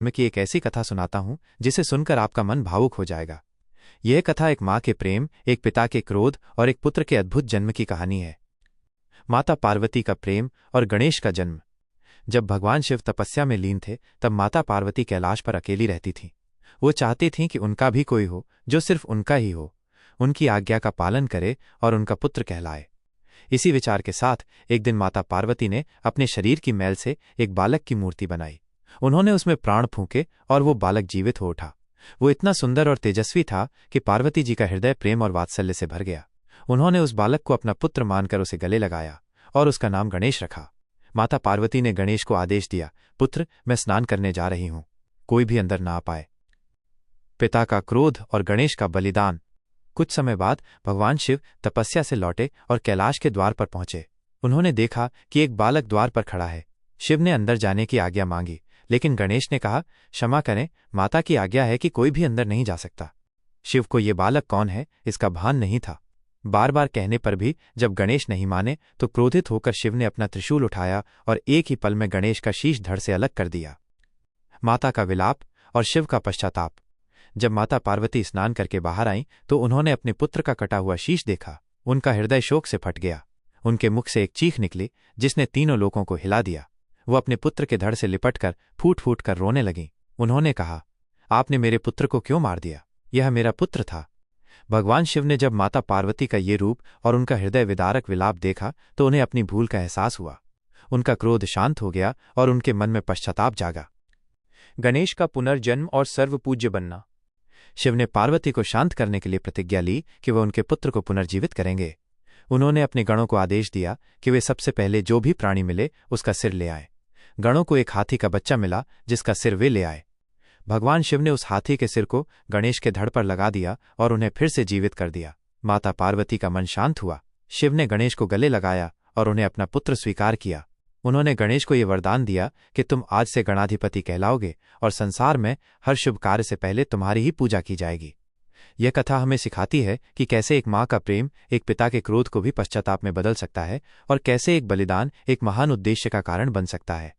मैं की एक ऐसी कथा सुनाता हूँ जिसे सुनकर आपका मन भावुक हो जाएगा। यह कथा एक माँ के प्रेम, एक पिता के क्रोध और एक पुत्र के अद्भुत जन्म की कहानी है। माता पार्वती का प्रेम और गणेश का जन्म। जब भगवान शिव तपस्या में लीन थे तब माता पार्वती कैलाश पर अकेली रहती थीं। वो चाहती थीं कि उनका भी कोई हो जो सिर्फ उनका ही हो, उनकी आज्ञा का पालन करे और उनका पुत्र कहलाए। इसी विचार के साथ एक दिन माता पार्वती ने अपने शरीर की मैल से एक बालक की मूर्ति बनाई। उन्होंने उसमें प्राण फूंके और वो बालक जीवित हो उठा। वो इतना सुंदर और तेजस्वी था कि पार्वती जी का हृदय प्रेम और वात्सल्य से भर गया। उन्होंने उस बालक को अपना पुत्र मानकर उसे गले लगाया और उसका नाम गणेश रखा। माता पार्वती ने गणेश को आदेश दिया, पुत्र, मैं स्नान करने जा रही हूं, कोई भी अंदर ना आ पाए। पिता का क्रोध और गणेश का बलिदान। कुछ समय बाद भगवान शिव तपस्या से लौटे और कैलाश के द्वार पर पहुंचे। उन्होंने देखा कि एक बालक द्वार पर खड़ा है। शिव ने अंदर जाने की आज्ञा मांगी, लेकिन गणेश ने कहा, क्षमा करें, माता की आज्ञा है कि कोई भी अंदर नहीं जा सकता। शिव को ये बालक कौन है इसका भान नहीं था। बार बार कहने पर भी जब गणेश नहीं माने तो क्रोधित होकर शिव ने अपना त्रिशूल उठाया और एक ही पल में गणेश का शीश धड़ से अलग कर दिया। माता का विलाप और शिव का पश्चाताप। जब माता पार्वती स्नान करके बाहर आईं तो उन्होंने अपने पुत्र का कटा हुआ शीश देखा। उनका हृदय शोक से फट गया। उनके मुख से एक चीख निकली जिसने तीनों लोगों को हिला दिया। वो अपने पुत्र के धड़ से लिपटकर फूट फूट कर रोने लगीं। उन्होंने कहा, आपने मेरे पुत्र को क्यों मार दिया? यह मेरा पुत्र था। भगवान शिव ने जब माता पार्वती का ये रूप और उनका हृदय विदारक विलाप देखा तो उन्हें अपनी भूल का एहसास हुआ। उनका क्रोध शांत हो गया और उनके मन में पश्चाताप जागा। गणेश का पुनर्जन्म और सर्वपूज्य बनना। शिव ने पार्वती को शांत करने के लिए प्रतिज्ञा ली कि वह उनके पुत्र को पुनर्जीवित करेंगे। उन्होंने अपने गणों को आदेश दिया कि वे सबसे पहले जो भी प्राणी मिले उसका सिर ले आए। गणों को एक हाथी का बच्चा मिला जिसका सिर वे ले आए। भगवान शिव ने उस हाथी के सिर को गणेश के धड़ पर लगा दिया और उन्हें फिर से जीवित कर दिया। माता पार्वती का मन शांत हुआ। शिव ने गणेश को गले लगाया और उन्हें अपना पुत्र स्वीकार किया। उन्होंने गणेश को ये वरदान दिया कि तुम आज से गणाधिपति कहलाओगे और संसार में हर शुभ कार्य से पहले तुम्हारी ही पूजा की जाएगी। यह कथा हमें सिखाती है कि कैसे एक माँ का प्रेम एक पिता के क्रोध को भी पश्चाताप में बदल सकता है और कैसे एक बलिदान एक महान उद्देश्य का कारण बन सकता है।